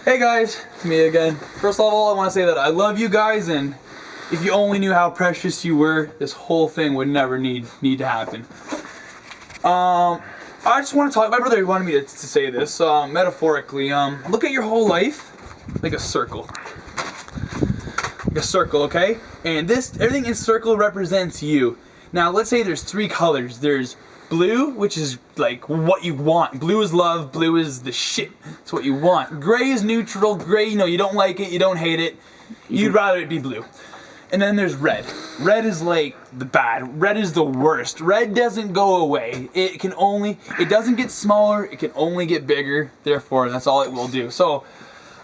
Hey guys, it's me again. First of all, I want to say that I love you guys, and if you only knew how precious you were, this whole thing would never need to happen. I just want to talk. My brother wanted me to say this metaphorically. Look at your whole life like a circle. Like a circle, okay? And everything in circle represents you. Now, let's say there's three colors. There's blue, which is like what you want. Blue is love. Blue is the shit. It's what you want. Gray is neutral. Gray, you don't like it. You don't hate it. You'd rather it be blue. And then there's red. Red is like the bad. Red is the worst. Red doesn't go away. It doesn't get smaller. It can only get bigger. Therefore, that's all it will do. So,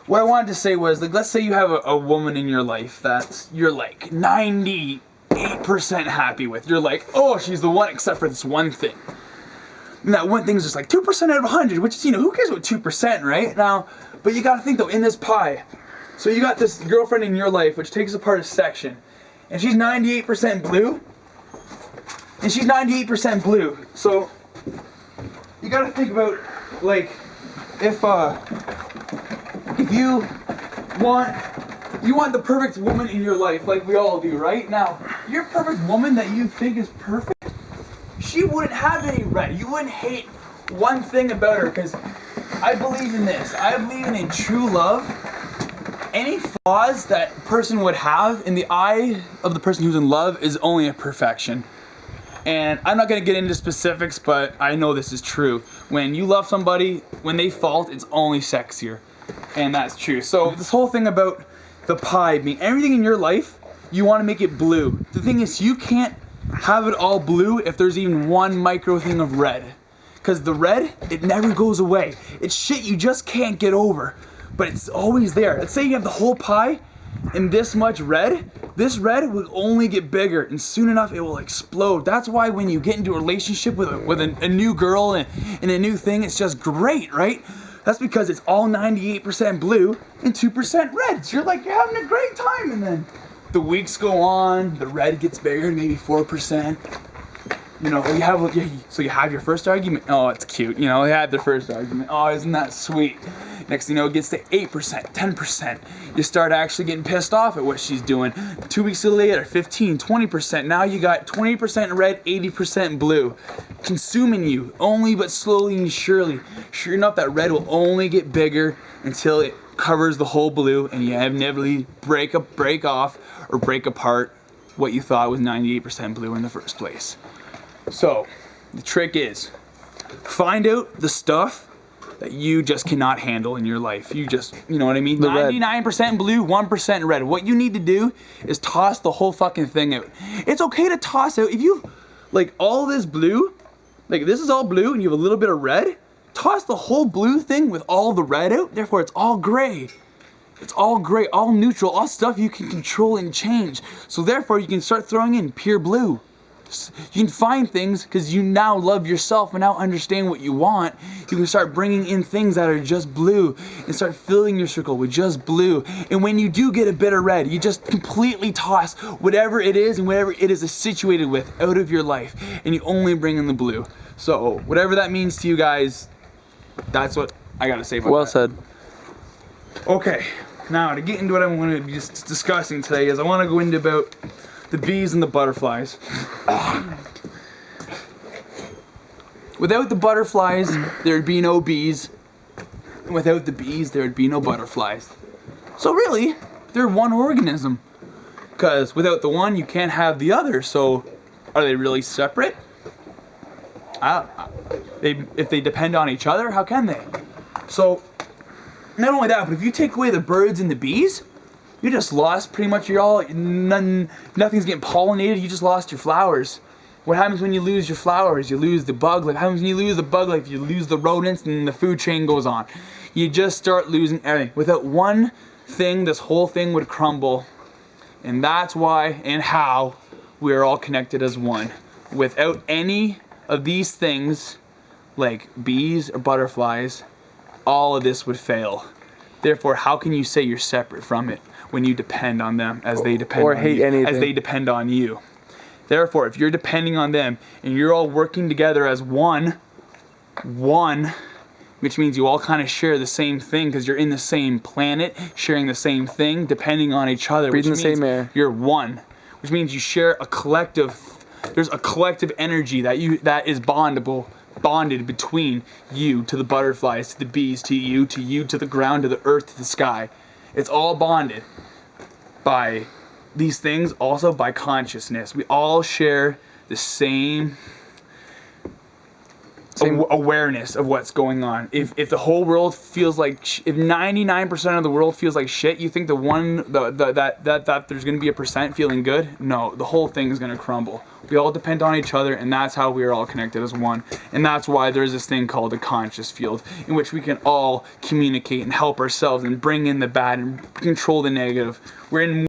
what I wanted to say was, like, let's say you have a woman in your life that you're like 98% happy with. You're like, oh, she's the one except for this one thing. And that one thing is just like 2% out of 100, which is, who cares about 2%, right? Now, but you gotta think though, in this pie, so you got this girlfriend in your life which takes apart a section, and she's 98% blue, and she's 98% blue. So you gotta think about, like, if you want the perfect woman in your life, like we all do, right? Now, your perfect woman that you think is perfect, she wouldn't have any red. You wouldn't hate one thing about her, because I believe in this. I believe in true love. Any flaws that person would have in the eye of the person who's in love is only a perfection. And I'm not going to get into specifics, but I know this is true. When you love somebody, when they fault, it's only sexier. And that's true. So this whole thing about the pie being everything in your life, you want to make it blue. The thing is, you can't have it all blue if there's even one micro thing of red. Because the red, it never goes away. It's shit you just can't get over. But it's always there. Let's say you have the whole pie and this much red. This red will only get bigger, and soon enough it will explode. That's why when you get into a relationship with a new girl and a new thing, it's just great, right? That's because it's all 98% blue and 2% red. So you're having a great time, and then the weeks go on, the red gets bigger, maybe 4%. So you have your first argument. Oh, it's cute. You had the first argument. Oh, isn't that sweet? Next thing you know, it gets to 8%, 10%. You start actually getting pissed off at what she's doing. 2 weeks later, 15, 20%. Now you got 20% red, 80% blue. Consuming you, only but slowly and surely. Sure enough, that red will only get bigger until it covers the whole blue, and you inevitably break off or break apart what you thought was 98% blue in the first place. So, the trick is, find out the stuff that you just cannot handle in your life. You know what I mean? 99% blue, 1% red. What you need to do is toss the whole fucking thing out. It's okay to toss out. If you, all this blue, this is all blue and you have a little bit of red, toss the whole blue thing with all the red out. Therefore, it's all gray. It's all gray, all neutral, all stuff you can control and change. So therefore, you can start throwing in pure blue. You can find things because you now love yourself and now understand what you want. You can start bringing in things that are just blue and start filling your circle with just blue. And when you do get a bit of red, you just completely toss whatever it is and whatever it is situated with out of your life, and you only bring in the blue. So whatever that means to you guys, that's what I gotta say about that. Well said. Okay, now to get into what I'm going to be discussing today is I want to go into about the bees and the butterflies. Without the butterflies, there'd be no bees. And without the bees, there'd be no butterflies. So really, they're one organism. Because without the one, you can't have the other. So are they really separate? If they depend on each other, how can they? So, not only that, but if you take away the birds and the bees, you just lost pretty much nothing's getting pollinated. You just lost your flowers. What happens when you lose your flowers? You lose the bug life. What happens when you lose the bug life? You lose the rodents, and the food chain goes on. You just start losing everything. Without one thing, this whole thing would crumble. And that's why and how we are all connected as one. Without any of these things, like bees or butterflies, all of this would fail. Therefore, how can you say you're separate from it when you depend on them as they depend on you, as they depend on you? Therefore, if you're depending on them and you're all working together as one, which means you all kind of share the same thing because you're in the same planet, sharing the same thing, depending on each other. Breathing which the means same air. You're one, which means you share a collective. There's a collective energy that is bonded between you to the butterflies, to the bees, to you to the ground, to the earth, to the sky. It's all bonded by these things, also by consciousness. We all share the same awareness of what's going on. If the whole world feels like if 99% of the world feels like shit, you think that there's going to be a percent feeling good? No, the whole thing is going to crumble. We all depend on each other, and that's how we are all connected as one. And that's why there's this thing called a conscious field, in which we can all communicate and help ourselves and bring in the bad and control the negative. We're in